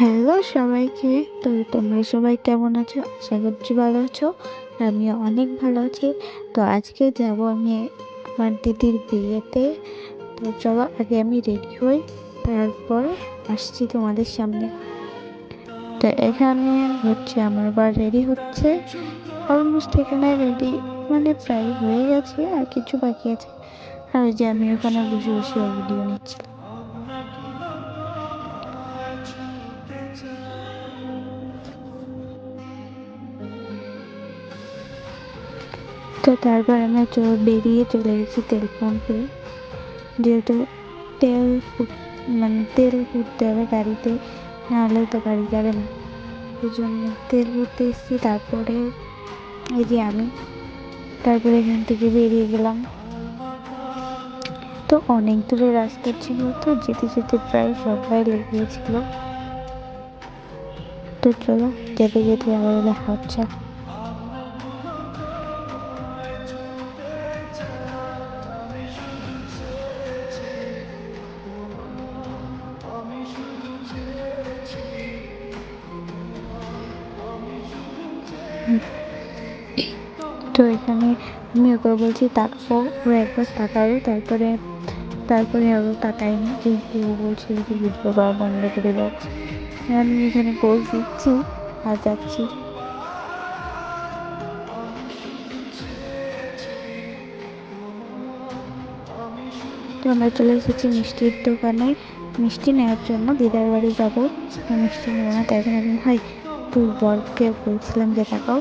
Hello সবাইকে। তো তোমরা সবাই কেমন আছো? আশা করছি ভালো আছো। আমিও অনেক ভালো আছি। তো আজকে যাব আমি আমার দিদির বিয়েতে। তো চলো আগে আমি রেডি হই, তারপর আসছি তোমাদের সামনে। তো এখানে হচ্ছে আমার বার রেডি হচ্ছে, অলমোস্ট এখানে রেডি মানে প্রায় হয়ে গেছে, আর কিছু বাকি আছে। আর ওই যে আমি ওখানে বসে বসে ভিডিও নিচ্ছিলাম। তো তারপর আমরা বেরিয়ে চলে গেছি তেল পাম্পে, যেহেতু তেল তেল ভরতে হবে গাড়িতে, নাহলে তো গাড়ি যাবে না। ওই জন্য তেল ভরতে এসেছি। তারপরে এই যে আমি, তারপরে এখান থেকে বেরিয়ে গেলাম। তো অনেক দূরে রাস্তা ছিল, তো যেতে যেতে প্রায় সবাই লেগে গেছিল। তো চলো যেতে যেতে আবার দেখা হচ্ছে। তো এখানে আমি ওকে বলছি তাকাও, ও একবার তাকালো, তারপরে তারপরে আরও তাকায়নি, যেহেতু ও বলছিল যে ভিডিও করা বন্ধ করে দাও। আমি এখানে পোজ দিচ্ছি আর যাচ্ছি। তো আমরা চলে এসেছি মিষ্টির দোকানে মিষ্টি নেওয়ার জন্য। দিদার বাড়ি যাবো, মিষ্টি নেবো না, তাই আমি ভাই তুই বরকে বলছিলাম যে টাকাও,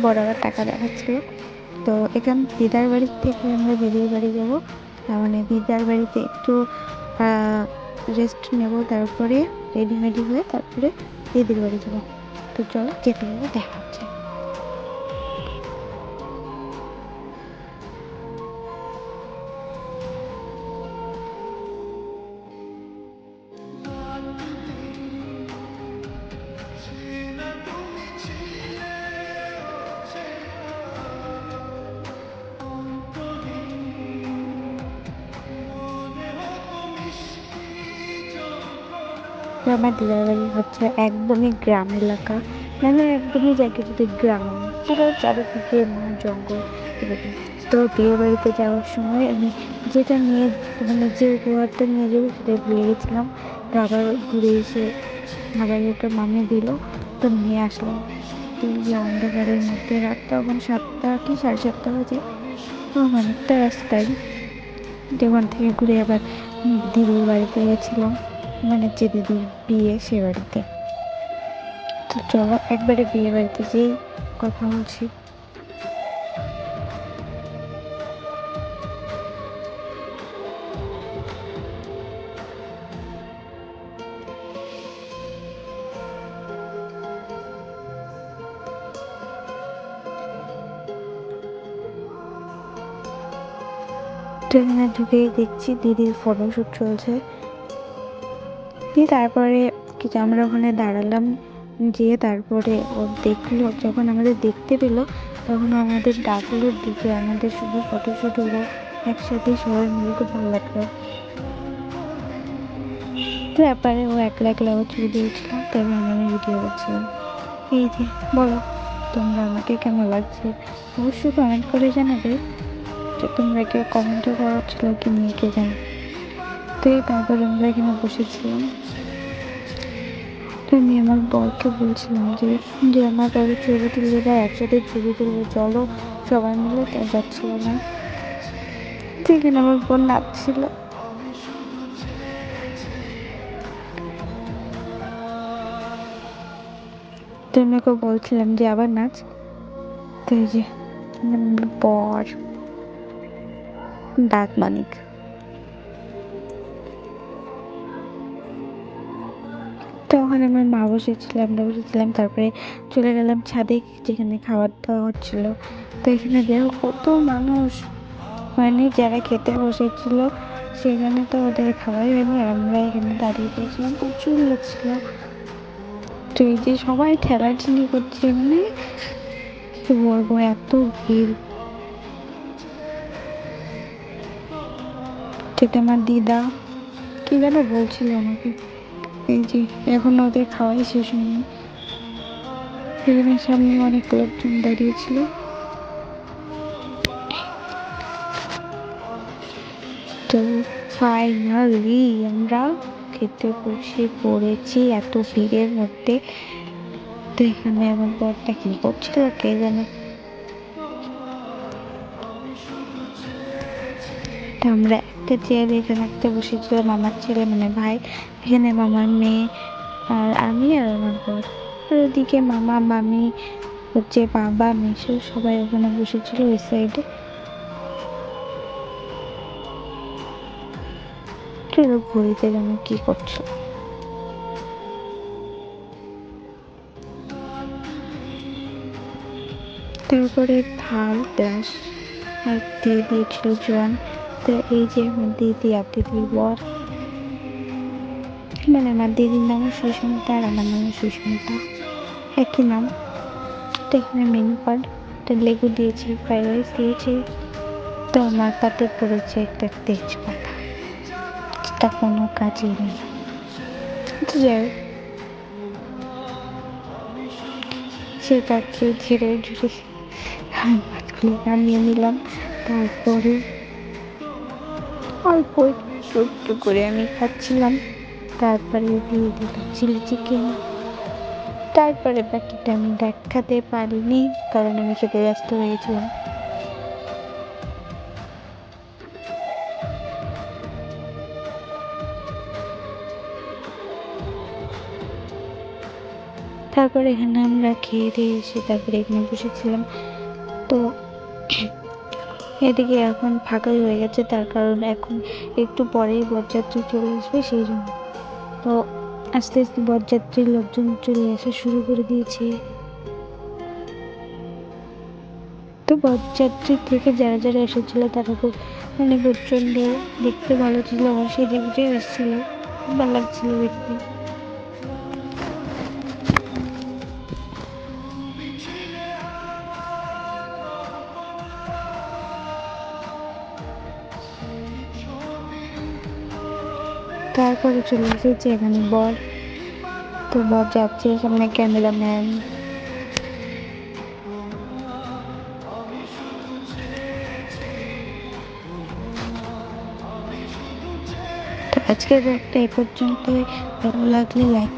বড় আবার টাকা দেখাচ্ছিল। তো এখান দিদার বাড়ি থেকে আমরা দিদির বাড়ি যাবো, মানে দিদার বাড়িতে একটু রেস্ট নেব, তারপরে রেডি হয়ে তারপরে দিদির বাড়ি যাবো। তো চলো যেতে যেতে দেখা হচ্ছে। আমার দিদার বাড়ি হচ্ছে একদমই গ্রাম এলাকা, মানে একদমই জায়গাটাতে গ্রাম, পুরো চারিদিকে জঙ্গল এরকম। তো বিয়ে বাড়িতে যাওয়ার সময় আমি যেটা নিয়ে মানে যে উপহারটা নিয়ে যাবো সেটা ভুলে গেছিলাম। তো আবার ঘুরে এসে আবার ওটা মামি দিল, তো নিয়ে আসলাম। তো যে অন্ধকারের মধ্যে রাত তখন 7টা কি 7:30 বাজে, তো অনেকটা রাস্তায়। ওখান থেকে ঘুরে আবার দিদির বাড়িতে গেছিলাম, মানে যে দিদির বিয়ে সে বাড়িতে। তো চলো একবারে বিয়ে বাড়িতে যেই কথা বলছি। ট্রেনে ঢুকেই দেখছি দিদির ফটোশ্যুট চলছে। দিয়ে তারপরে কিছু আমরা ওখানে দাঁড়ালাম, যেয়ে তারপরে ও দেখলো, যখন আমাদের দেখতে পেলো তখন আমাদের ডাকলো দিকে, আমাদের শুধু ফটোশ্যুট হলো একসাথে সবাই মিলে, খুব ভালো লাগলো। তারপরে ও একলা একলা ও ছবি দিয়েছিল, তারপর আমি ভিডিও করছিলাম। এই যে বলো তোমরা আমাকে কেমন লাগছে, অবশ্যই কমেন্ট করে জানাবে। যে তোমরা কেউ কমেন্টও করাচ্ছিল কি নিয়ে কে জানে। তো তারপর আমরা এখানে বসেছিলাম। তো আমি আমার বরকে বলছিলাম যে যে আমার কারো ছবি তুলবে বা একসাথে ছবি তুলবে, চলো সবাই মিলে, তো যাচ্ছিল না। যেখানে আমার বোন নাচছিল, তো আমি ওকে বলছিলাম যে আবার নাচ। তো এই যে বর দাঁত মানিক। তো ওখানে আমার মা বসেছিল, আমরা বসেছিলাম, তারপরে চলে গেলাম ছাদে যেখানে খাবার দাওয়া হচ্ছিলো। তো এখানে দেখো কত মানুষ, মানে যারা খেতে বসেছিল সেখানে তো ওদের খাওয়াই হয়নি, আর আমরা এখানে দাঁড়িয়ে পড়েছিলাম, প্রচুর লোক ছিল। তো এই যে সবাই ঠেলাঠেলি করছে, মানে কি বলবো এত ভিড়। সেটা আমার দিদা কি যেন বলছিল আমাকে, এই যে এখন ওদের খাওয়াই শেষ হয়নি। এখানে সামনে অনেক লোকজন দাঁড়িয়ে ছিল। তো ফাইনালি আমরা খেতে বসে পড়েছি এত ভিড়ের মধ্যে। তো এখানে আমার বরটা কি করছিল কে জানে। তো আমরা একটা চেয়ারে এখানে একটা বসেছিলাম, আমার ছেলে মানে ভাই, এখানে মামার মেয়ে আর আমি আর আমার বর। আর ওদিকে মামা মামি হচ্ছে বাবা মেসো সবাই ওখানে বসেছিল ওই সাইডে। ঘুরিতে যেন কি করছো। তারপরে থাল গ্লাস আর দিয়ে দিয়েছিল জোয়ান। তো এই যে আমার দিদি আর দিদির বর, মানে আমার দিদির নাম সুস্মিতা আর আমার নাম সুস্মিতা, একই নাম। তো এখানে মেনু কার্ড, একটা লেবু দিয়েছে, ফ্রাইড রাইস দিয়েছে। তো আমার পাতে পড়েছে একটা তেজপাতা, যেটা কোনো কাজে নেই। তো যাই হোক, সেটাকে ধীরে ধীরে ভাতগুলো নামিয়ে নিলাম। তারপরে অল্প একটু একটু করে আমি খাচ্ছিলাম। তারপরে দিয়ে দিলাম চিলি চিকেন। তারপরে বাকিটা আমি দেখাতে পারিনি, কারণ আমি খেতে ব্যস্ত হয়েছিলাম। তারপরে এখানে আমরা খেয়ে দিয়ে এসে তারপরে এখানে বসেছিলাম। তো এদিকে এখন ফাঁকাই হয়ে গেছে, তার কারণ এখন একটু পরেই বরযাত্রী চলে আসবে, সেই জন্য। তো আস্তে আস্তে বরযাত্রীর লোকজন চলে আসা শুরু করে দিয়েছে। তো বরযাত্রী থেকে যারা যারা এসেছিল তারা খুব মানে প্রচণ্ড দেখতে ভালো ছিল, আমার সেজে গুজে এসেছিল, ভালো লাগছিল দেখতে। তারপরে চলে এসেছে এখানে বর। তো বর যাচ্ছে, সামনে ক্যামেরাম্যান। তো আজকের ব্লগটা এই পর্যন্তই। ভালো লাগলে লাইক